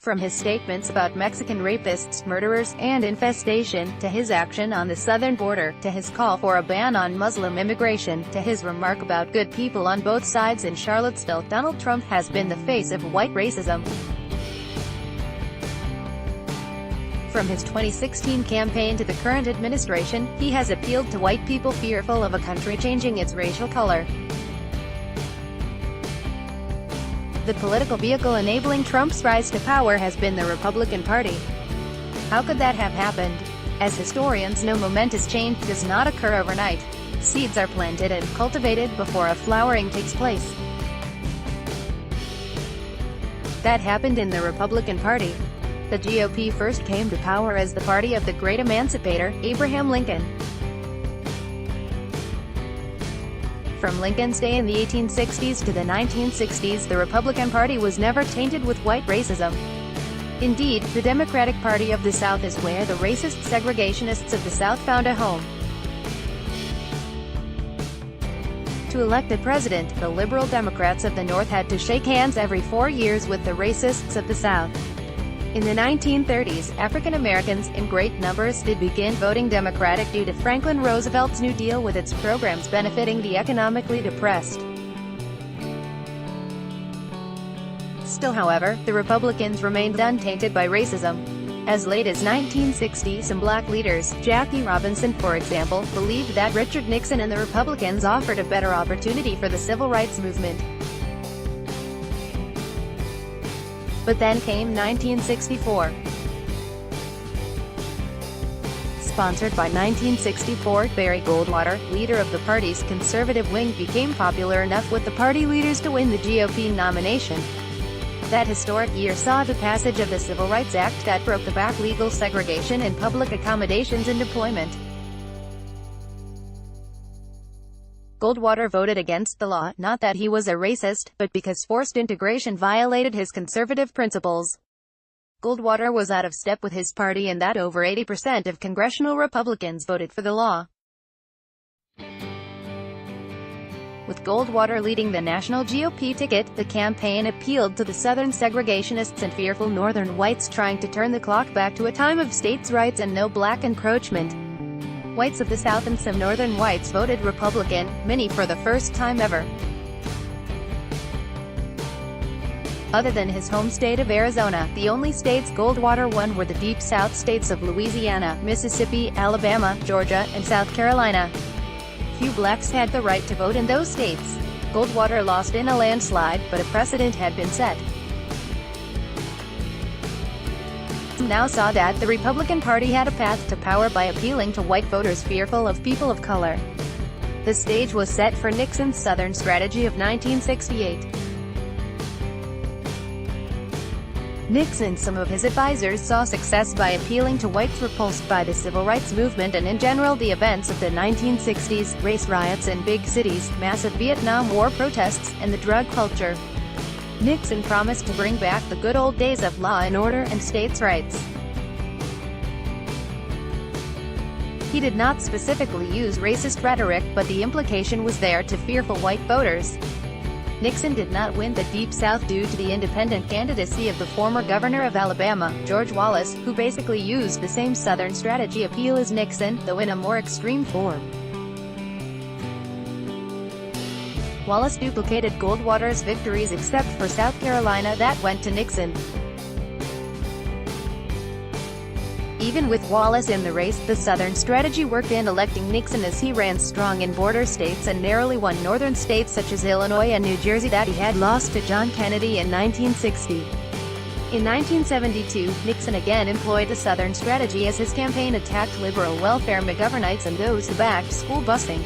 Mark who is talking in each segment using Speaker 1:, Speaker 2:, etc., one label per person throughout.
Speaker 1: From his statements about Mexican rapists, murderers, and infestation, to his action on the southern border, to his call for a ban on Muslim immigration, to his remark about good people on both sides in Charlottesville, Donald Trump has been the face of white racism. From his 2016 campaign to the current administration, he has appealed to white people fearful of a country changing its racial color. The political vehicle enabling Trump's rise to power has been the Republican Party. How could that have happened? As historians know, momentous change does not occur overnight. Seeds are planted and cultivated before a flowering takes place. That happened in the Republican Party. The GOP first came to power as the party of the great emancipator, Abraham Lincoln. From Lincoln's day in the 1860s to the 1960s, the Republican Party was never tainted with white racism. Indeed, the Democratic Party of the South is where the racist segregationists of the South found a home. To elect a president, the liberal Democrats of the North had to shake hands every 4 years with the racists of the South. In the 1930s, African Americans, in great numbers, did begin voting Democratic due to Franklin Roosevelt's New Deal with its programs benefiting the economically depressed. Still, however, the Republicans remained untainted by racism. As late as 1960, some black leaders, Jackie Robinson for example, believed that Richard Nixon and the Republicans offered a better opportunity for the civil rights movement. But then came 1964. Sponsored by 1964, Barry Goldwater, leader of the party's conservative wing, became popular enough with the party leaders to win the GOP nomination. That historic year saw the passage of the Civil Rights Act that broke the back legal segregation in public accommodations and employment. Goldwater voted against the law, not that he was a racist, but because forced integration violated his conservative principles. Goldwater was out of step with his party in that over 80% of congressional Republicans voted for the law. With Goldwater leading the national GOP ticket, the campaign appealed to the Southern segregationists and fearful Northern whites trying to turn the clock back to a time of states' rights and no black encroachment. Whites of the South and some Northern whites voted Republican, many for the first time ever. Other than his home state of Arizona, the only states Goldwater won were the Deep South states of Louisiana, Mississippi, Alabama, Georgia, and South Carolina. Few blacks had the right to vote in those states. Goldwater lost in a landslide, but a precedent had been set. Now saw that the Republican Party had a path to power by appealing to white voters fearful of people of color. The stage was set for Nixon's Southern strategy of 1968. Nixon and some of his advisors saw success by appealing to whites repulsed by the civil rights movement and in general the events of the 1960s, race riots in big cities, massive Vietnam War protests, and the drug culture. Nixon promised to bring back the good old days of law and order and states' rights. He did not specifically use racist rhetoric, but the implication was there to fearful white voters. Nixon did not win the Deep South due to the independent candidacy of the former governor of Alabama, George Wallace, who basically used the same Southern strategy appeal as Nixon, though in a more extreme form. Wallace duplicated Goldwater's victories except for South Carolina that went to Nixon. Even with Wallace in the race, the Southern strategy worked in electing Nixon as he ran strong in border states and narrowly won northern states such as Illinois and New Jersey that he had lost to John Kennedy in 1960. In 1972, Nixon again employed the Southern strategy as his campaign attacked liberal welfare McGovernites and those who backed school busing.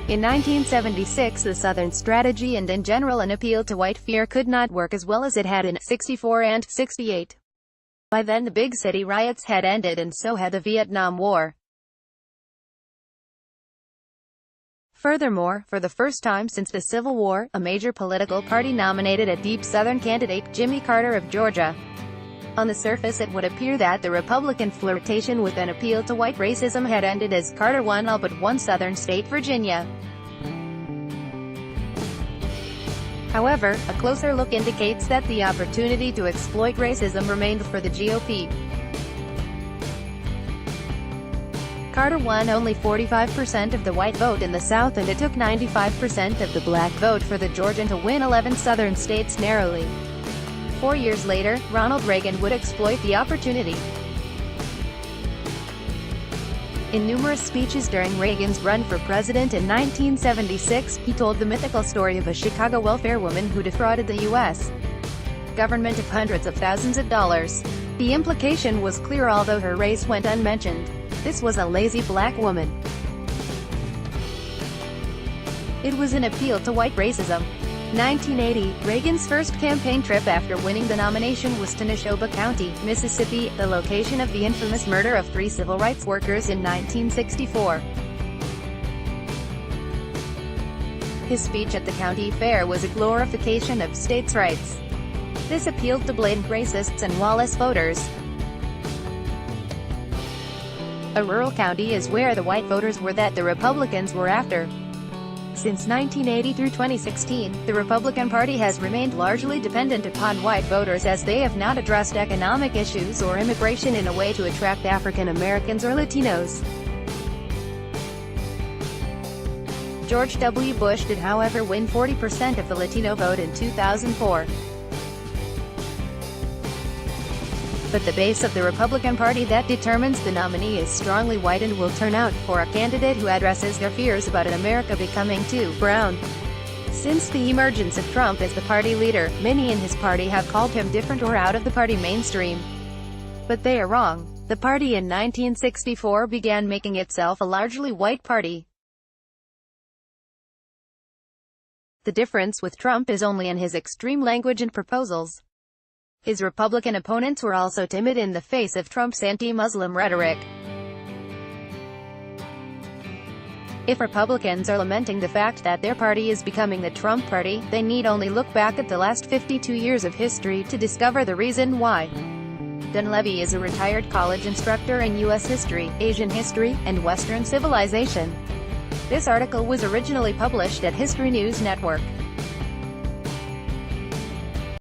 Speaker 1: In 1976, the Southern strategy and in general an appeal to white fear could not work as well as it had in '64 and '68. By then the big city riots had ended and so had the Vietnam War. Furthermore, for the first time since the Civil War, a major political party nominated a deep Southern candidate, Jimmy Carter of Georgia. On the surface it would appear that the Republican flirtation with an appeal to white racism had ended as Carter won all but one Southern state, Virginia. However, a closer look indicates that the opportunity to exploit racism remained for the GOP. Carter won only 45% of the white vote in the South, and it took 95% of the black vote for the Georgian to win 11 southern states narrowly. 4 years later, Ronald Reagan would exploit the opportunity. In numerous speeches during Reagan's run for president in 1976, he told the mythical story of a Chicago welfare woman who defrauded the U.S. government of hundreds of thousands of dollars. The implication was clear, although her race went unmentioned. This was a lazy black woman. It was an appeal to white racism. 1980, Reagan's first campaign trip after winning the nomination was to Neshoba County, Mississippi, the location of the infamous murder of 3 civil rights workers in 1964. His speech at the county fair was a glorification of states' rights. This appealed to blatant racists and Wallace voters. A rural county is where the white voters were that the Republicans were after. Since 1980 through 2016, the Republican Party has remained largely dependent upon white voters, as they have not addressed economic issues or immigration in a way to attract African Americans or Latinos. George W. Bush did, however, win 40% of the Latino vote in 2004. But the base of the Republican Party that determines the nominee is strongly white and will turn out for a candidate who addresses their fears about an America becoming too brown. Since the emergence of Trump as the party leader, many in his party have called him different or out of the party mainstream. But they are wrong. The party in 1964 began making itself a largely white party. The difference with Trump is only in his extreme language and proposals. His Republican opponents were also timid in the face of Trump's anti-Muslim rhetoric. If Republicans are lamenting the fact that their party is becoming the Trump party, they need only look back at the last 52 years of history to discover the reason why. Dunleavy is a retired college instructor in U.S. history, Asian history, and Western civilization. This article was originally published at History News Network.